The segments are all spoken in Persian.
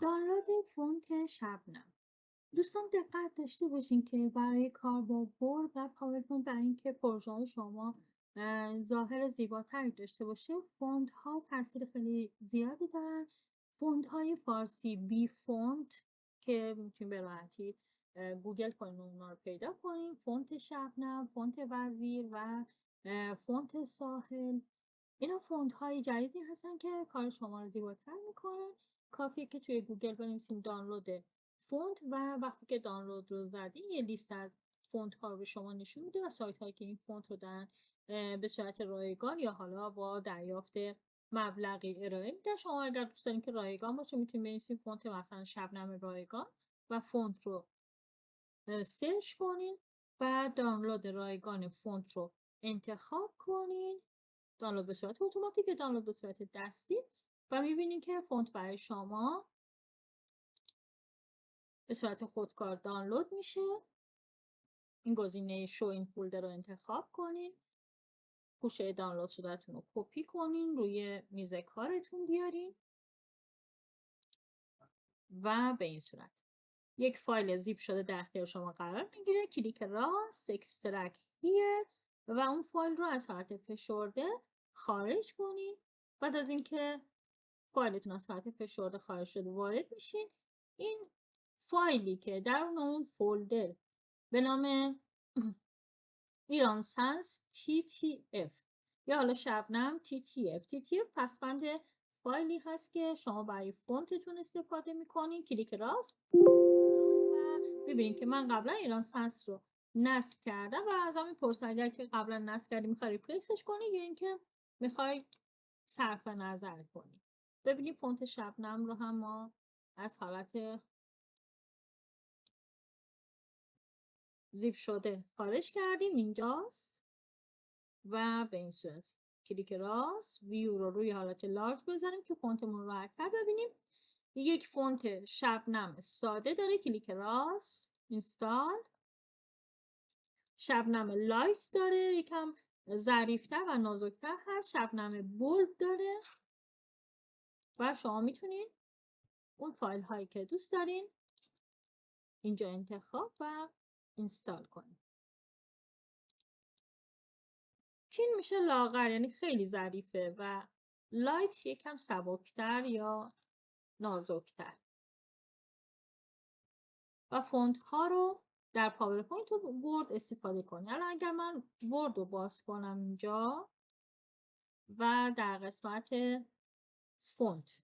دانلود فونت شبنم. دوستان دقت داشته باشین که برای کار با ورد و پاورپوینت، برای اینکه پروژه های شما ظاهر زیباتری داشته باشه، فونت ها تاثیر خیلی زیادی دارن. فونت های فارسی بی فونت که میتونید به راحتی گوگل کنین و اونا رو پیدا کنین، فونت شبنم، فونت وزیر و فونت ساحل، اینا فونت های جدیدی هستن که کار شما رو زیباتر میکنن. کافیه که توی گوگل بنویسیم دانلود فونت و وقتی که دانلود رو زدین یه لیست از فونت ها رو به شما نشون میده و سایت هایی که این فونت رو دارن به صورت رایگان یا حالا با دریافت مبلغی ارائه میدن. شما اگر دوست دارین که رایگان باشه میتونید بنویسین فونت مثلا شبنم رایگان و فونت رو سرچ کنین و دانلود رایگان فونت رو انتخاب کنین، دانلود به صورت اتوماتیک یا دانلود به صورت دستی، و میبینین که فونت برای شما به صورت خودکار دانلود میشه. این گزینه شو این فولدر رو انتخاب کنین، گوشه دانلود شدهتون رو کپی کنین، روی میز کارتون بیارین و به این صورت یک فایل زیپ شده در اختیار شما قرار میگیره. کلیک راست اکسترکت هیر و اون فایل رو از حالت فشرده خارج کنین. بعد از اینکه فایلتون از حالت فشرده خارج شده وارد میشین، این فایلی که در اون فولدر به نام ایران سنس TTF یا حالا شبنم TTF پسوند فایلی هست که شما برای فونتتون استفاده میکنین. کلیک راست و ببینید که من قبلا ایران سنس رو نصب کردم و از همین پرسه اگر که قبلا نصب کردی میخوای ریپلیسش کنی یا اینکه میخوای صرف نظر کنی. ببینید فونت شبنم رو هم ما از حالت زیپ شده خارج کردیم، اینجاست و به این صورت کلیک راست ویو رو روی حالت لارج بذاریم که فونتمون راحت تر ببینیم. یک فونت شبنم ساده داره، کلیک راست اینستال. شبنم لایت داره، یکم ظریفتر و نازکتر هست. شبنم بولد داره و شما میتونید اون فایل هایی که دوست دارین اینجا انتخاب و اینستال کنید. این میشه لاغر، یعنی خیلی ظریفه، و لایت یکم سبکتر یا نازکتر. و فونت ها رو در پاورپوینت و ورد استفاده کنید. الان اگر من ورد رو باز کنم اینجا و در قسمت فونت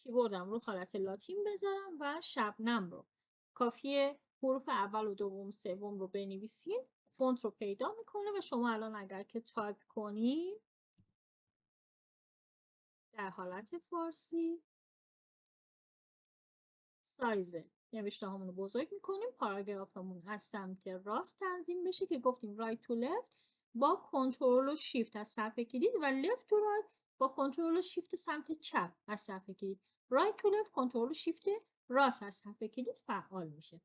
کیبوردم رو حالت لاتین بذارم و شبنم رو کافیه حروف اول و دوم سوم رو بنویسین، فونت رو پیدا میکنه و شما الان اگر که تایپ کنید در حالت فارسی سایز نوشته همون رو بزرگ میکنیم. پاراگراف همون از سمت راست تنظیم بشه که گفتیم رایت تو لفت با کنترل و شیفت از صفحه کلید و لفت تو رایت با کنترل و شیفت سمت چپ از صفحه کلید. رایت تو لفت کنترل و شیفت راست از صفحه کلید فعال میشه.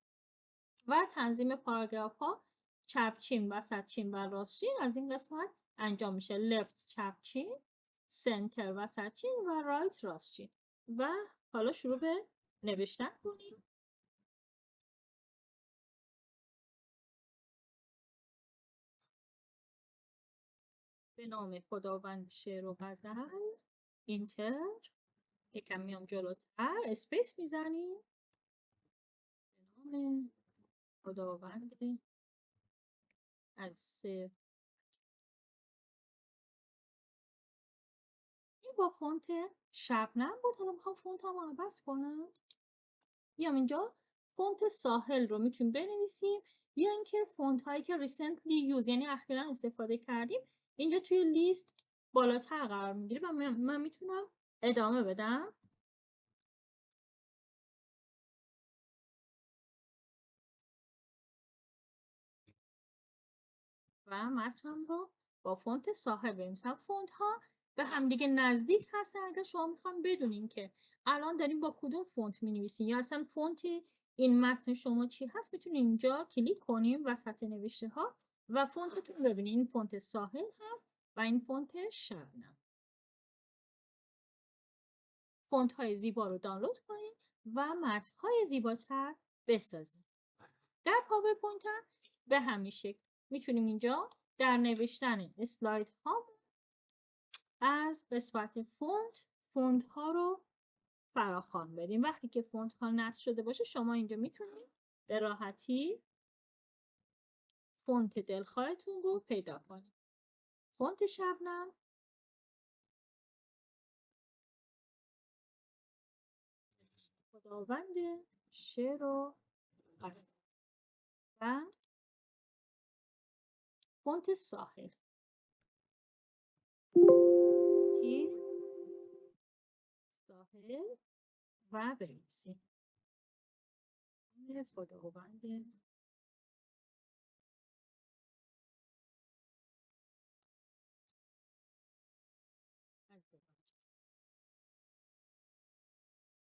و تنظیم پاراگراف ها چپ چین، وسط چین و راست چین از این قسمت انجام میشه. لفت چپ چین، سنتر وسط چین و رایت راست چین. و حالا شروع به نوشتن کنیم. به نام خداوند شعر و غزل، اینتر، یکم میام جلوتر اسپیس میزنیم. به نام خداوند از این با فونت شبنم بود. حالا میخوام فونت هم عوض کنم، بیام اینجا فونت ساحل رو میتونیم بنویسیم یا اینکه فونت هایی که ریسنتلی یوز یعنی اخیرا استفاده کردیم اینجا توی لیست بالاتر قرار میگیره و من میتونم ادامه بدم و متنم رو با فونت ساحل بنویسم. فونت ها به همدیگه نزدیک هستن. اگر شما میخوام بدونین که الان داریم با کدوم فونت مینویسین یا اصلا فونت این متن شما چی هست، میتونین اینجا کلیک کنیم وسط نوشته ها و فونتتون ببینین. این فونت ساحل هست و این فونت شبنم. فونت های زیبا رو دانلود کنید و متن های زیباتر بسازید. در پاورپوینت هم به همین شکل میتونیم اینجا در نوشتن اسلاید ها از قسمت فونت ها رو فراخوان بدیم. وقتی که فونت ها نصب شده باشه شما اینجا میتونید به راحتی فونت دلخواهتون رو پیدا کنید. فونت شبنم، خداوند شعر و قلم و فونت ساحل، تیر، ساحل و بنویسید. خداوند